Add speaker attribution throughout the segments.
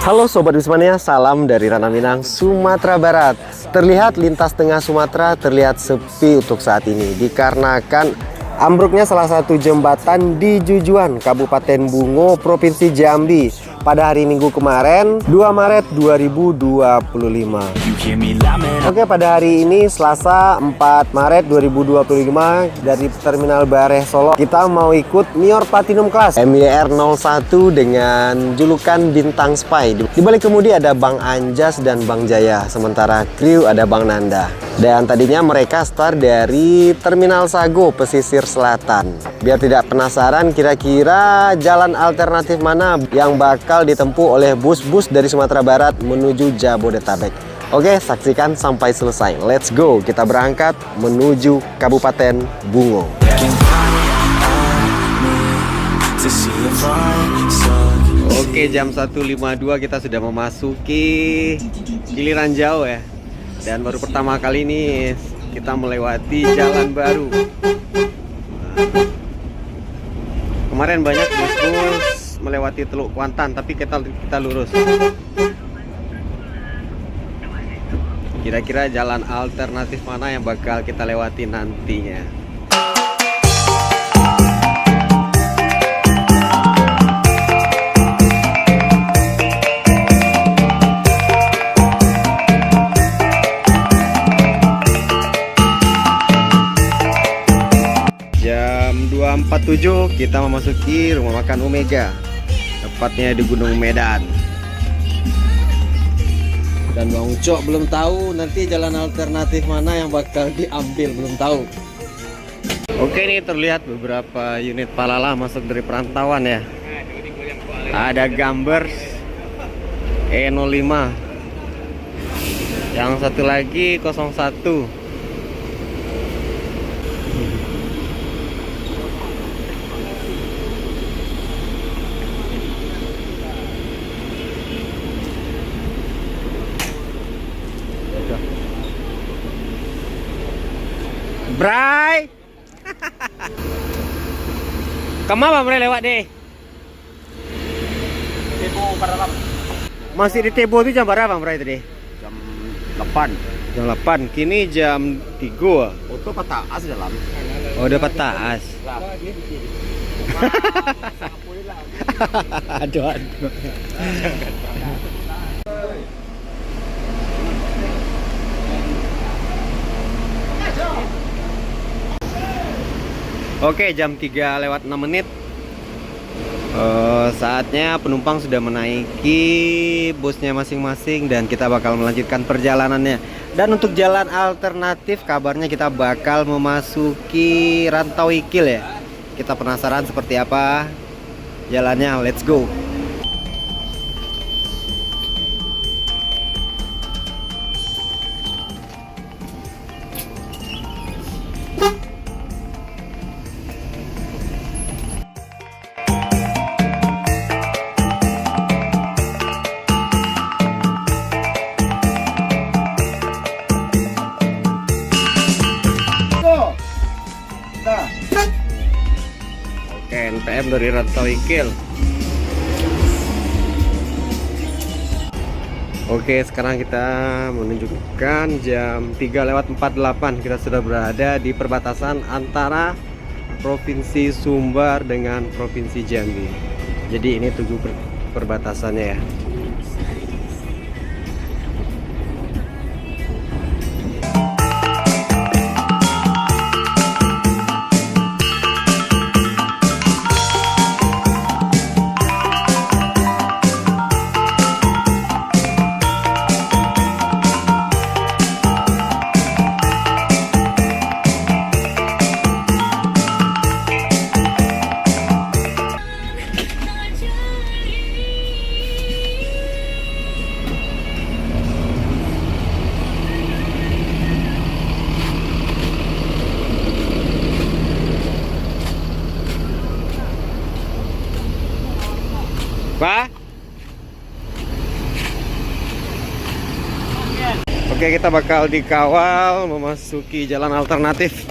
Speaker 1: Halo Sobat Wismania, salam dari Ranah Minang, Sumatera Barat. Terlihat lintas tengah Sumatera terlihat sepi untuk saat ini dikarenakan ambruknya salah satu jembatan di Jujuan, Kabupaten Bungo, Provinsi Jambi pada hari Minggu kemarin, 2 Maret 2025. Oke, pada hari ini Selasa 4 Maret 2025 dari Terminal Bareh Solo kita mau ikut Nior Platinum Class MYR 01 dengan julukan Bintang Spy. Di balik kemudi ada Bang Anjas dan Bang Jaya, sementara kru ada Bang Nanda. Dan tadinya mereka start dari Terminal Sago, pesisir selatan. Biar tidak penasaran, kira-kira jalan alternatif mana yang bakal ditempuh oleh bus-bus dari Sumatera Barat menuju Jabodetabek. Oke, saksikan sampai selesai. Let's go, kita berangkat menuju Kabupaten Bungo. Oke, jam 1.52 kita sudah memasuki Giliran Jauh ya. Dan baru pertama kali ini kita melewati jalan baru. Kemarin banyak bus-bus melewati Teluk Kuantan, tapi kita lurus. Kira-kira jalan alternatif mana yang bakal kita lewati nantinya? Jam 2.47 kita memasuki rumah makan Omega, tepatnya di Gunung Medan. Dan Bang Ucok belum tahu nanti jalan alternatif mana yang bakal diambil, belum tahu. Oke, ini terlihat beberapa unit Palala masuk dari perantauan ya. Ada Gambers E05, yang satu lagi 01. Bray, kemana Bray lewat deh?
Speaker 2: Tebo Paralam.
Speaker 1: Masih di Tebo itu jam berapa Bray tadi?
Speaker 2: Jam 8.
Speaker 1: Jam 8, kini jam 3.
Speaker 2: Foto patah as dalam.
Speaker 1: Oh, udah patah as. Aduh, aduh. Oke, jam 3 lewat 6 menit. Saatnya penumpang sudah menaiki busnya masing-masing dan kita bakal melanjutkan perjalanannya. Dan untuk jalan alternatif kabarnya kita bakal memasuki Rantau Ikil ya. Kita penasaran seperti apa jalannya, let's go. NPM dari Rantau Ikil. Oke, sekarang kita menunjukkan jam 3 lewat 48. Kita sudah berada di perbatasan antara Provinsi Sumbar dengan Provinsi Jambi. Jadi ini tujuh perbatasannya ya. Pak? Oke, kita bakal dikawal memasuki jalan alternatif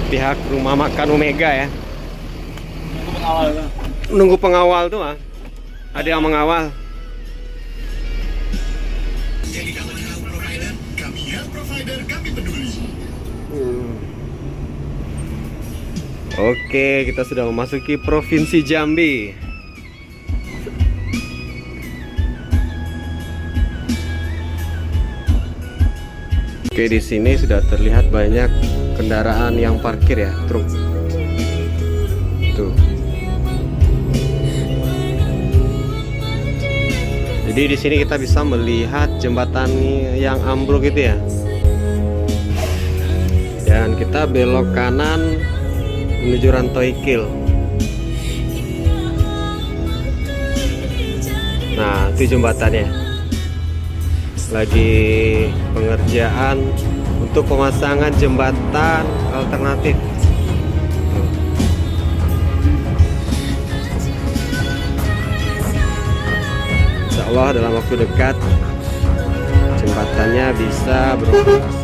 Speaker 1: pihak rumah makan Omega ya. Nunggu pengawal tuh, ah. Ada yang mengawal.
Speaker 3: Jadi kalau provider, kami peduli.
Speaker 1: Oke, kita sudah memasuki Provinsi Jambi. Oke, di sini sudah terlihat banyak kendaraan yang parkir ya, truk. Tuh. Jadi di sini kita bisa melihat jembatan yang ambruk itu ya. Dan kita belok kanan menuju Rantoikil. Nah, itu jembatannya. Lagi pengerjaan untuk pemasangan jembatan alternatif. Insya Allah dalam waktu dekat jembatannya bisa beroperasi.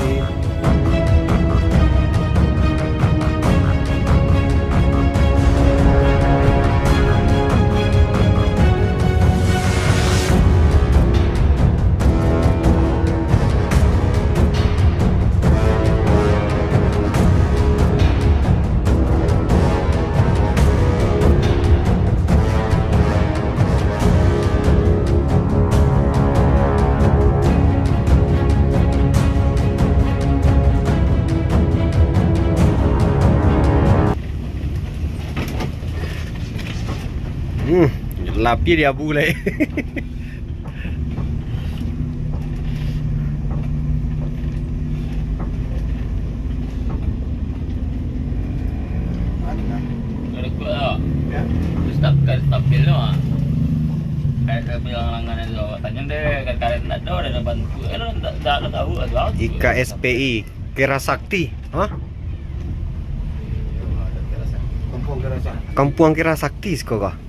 Speaker 1: Lapnya dia bule.
Speaker 2: Stabil no. Kayak bilang langganan itu, tanya deh karet nak do ada bantu. Tak tahu ada.
Speaker 1: IKSPI Kira Sakti, hah? Kampung Kira Sakti sekolah.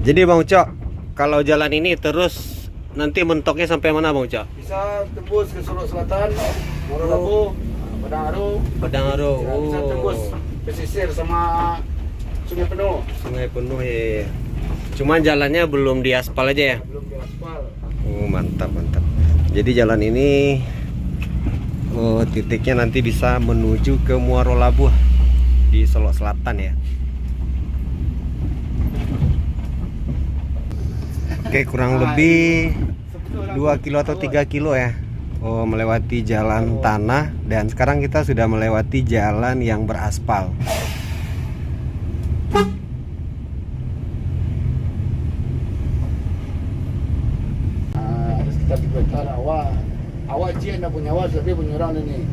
Speaker 1: Jadi Bang Ucok, kalau jalan ini terus nanti mentoknya sampai mana Bang Ucok?
Speaker 4: Bisa tembus ke Solok Selatan, Moro-Labu, Padang
Speaker 1: Padang-Aro.
Speaker 4: Ya, bisa tembus pesisir sama Sungai Penuh.
Speaker 1: Sungai Penuh ya. Cuman jalannya belum diaspal aja ya?
Speaker 4: Belum di aspal.
Speaker 1: Oh, mantap mantap. Jadi jalan ini titiknya nanti bisa menuju ke Muaro Labuh di Solok Selatan ya. Oke, kurang lebih 2 kilo atau 3 kilo ya. Oh, melewati jalan tanah dan sekarang kita sudah melewati jalan yang beraspal.
Speaker 4: Ada sekitar 3 hektar awak cik nak punya awak tapi punya orang ni.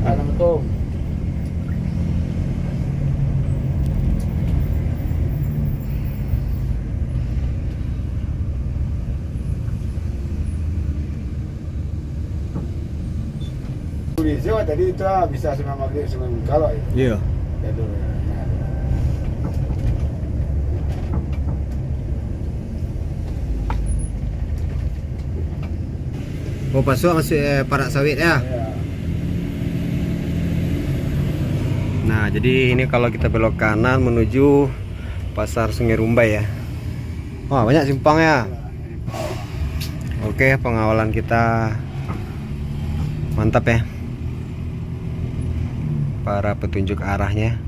Speaker 4: Ada betul. Sewa tadi itu bisa semua maghrib semua kalau
Speaker 1: Iya. Oh, pasok masuk Parak Sawit ya. Nah, jadi ini kalau kita belok kanan menuju Pasar Sungai Rumbai ya. Wah, banyak simpang ya. Oke, pengawalan kita mantap ya. Para petunjuk arahnya.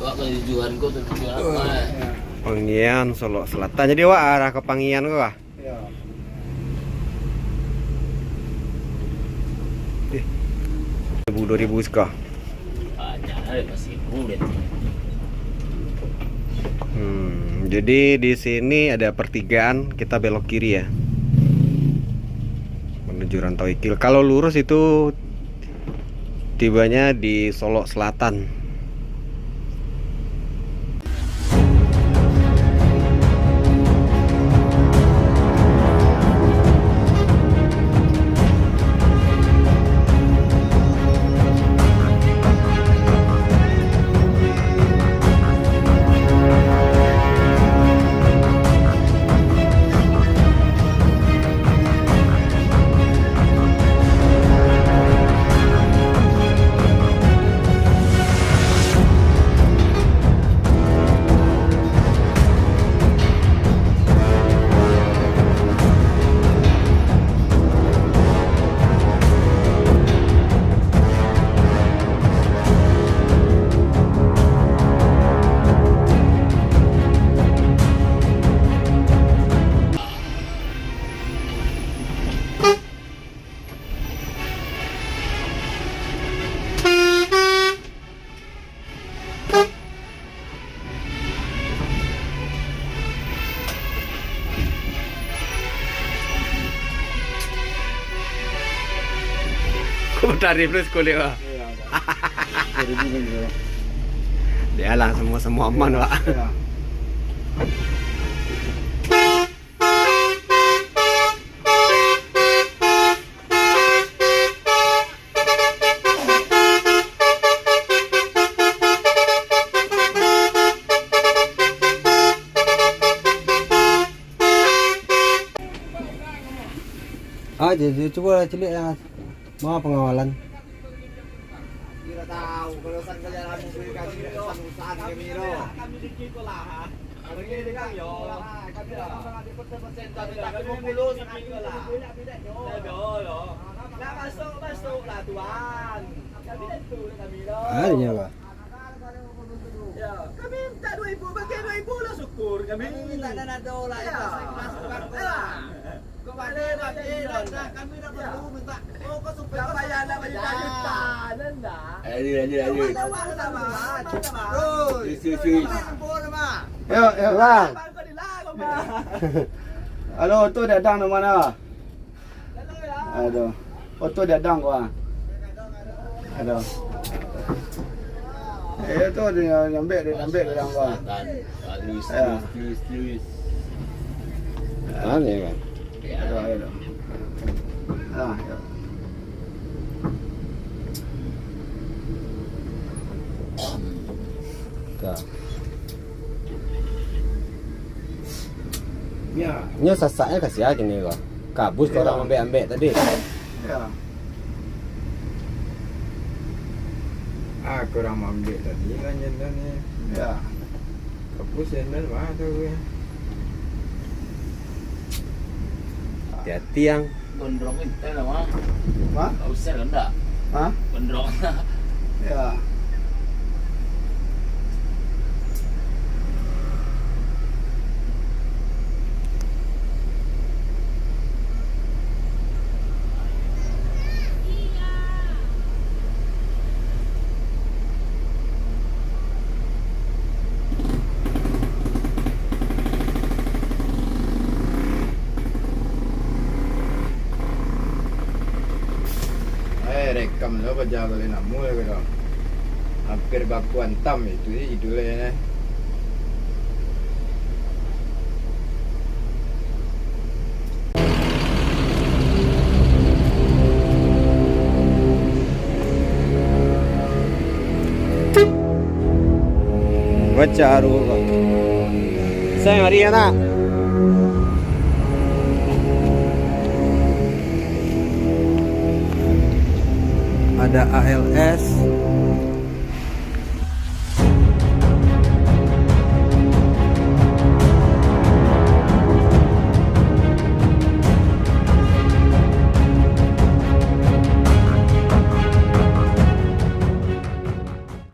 Speaker 2: Tujuan kau tujuan apa?
Speaker 1: Pangian Solok Selatan. Jadi wah arah ke Pangian kok.
Speaker 4: Ya.
Speaker 1: 2000 sekah.
Speaker 2: Banyak masih kulit.
Speaker 1: Jadi di sini ada pertigaan, kita belok kiri ya. Menuju Rantoikil. Kalau lurus itu tibanya di Solok Selatan. Tarif plus kulit Pak.
Speaker 4: Iya. 2000 gitu.
Speaker 1: Dia lah semua aman Pak.
Speaker 4: Ya.
Speaker 1: Jadi coba cilik ya. Mau pengawalan.
Speaker 5: Tidak tahu kalau san kalian habis beli kami usahaan kami lo. Kami dikit lah. Kami ini kan yo. Kami orang ada persen tapi 50 sekali lah. Yo. Nah masuk lah tuan. Kami itu kami lo.
Speaker 1: Ada Pak.
Speaker 5: Ya, kami minta 2,000 bagi 2,000 lah syukur. Kami minta dana dolar ya. Masuk lah. Kembali bagi dana kami dah perlu minta. Oh kau supaya bayar lah bayar juta. Nanda.
Speaker 2: Lanjut.
Speaker 4: Yo, Bang.
Speaker 5: Kau dilagu mah.
Speaker 4: Halo, tu datang di mana? Aduh. Oh, tu datang gua. Aduh. Tu dia ambil datang gua.
Speaker 2: Luis.
Speaker 1: Mana ya Pak?
Speaker 4: Aduh. Ah, ya.
Speaker 1: Tuh.
Speaker 4: Ya.
Speaker 1: Ini sasaknya kasih aja nih kok. Kabus ke orang ambek tadi.
Speaker 4: Ya.
Speaker 6: Aku orang ambil tadi kan jendan ni.
Speaker 4: Ya.
Speaker 6: Kapus jendan mah tu gue.
Speaker 1: Hati-hati yang
Speaker 2: Gondrong itu lah mah.
Speaker 4: Hah?
Speaker 2: Kau usah kan tak?
Speaker 4: Hah?
Speaker 2: Gondrong.
Speaker 4: Ya.
Speaker 6: Rekam lo baca boleh namu le kau. Hampir baku antam itu le ne.
Speaker 1: baca Pak. Saya mari ya nak. Ada ALS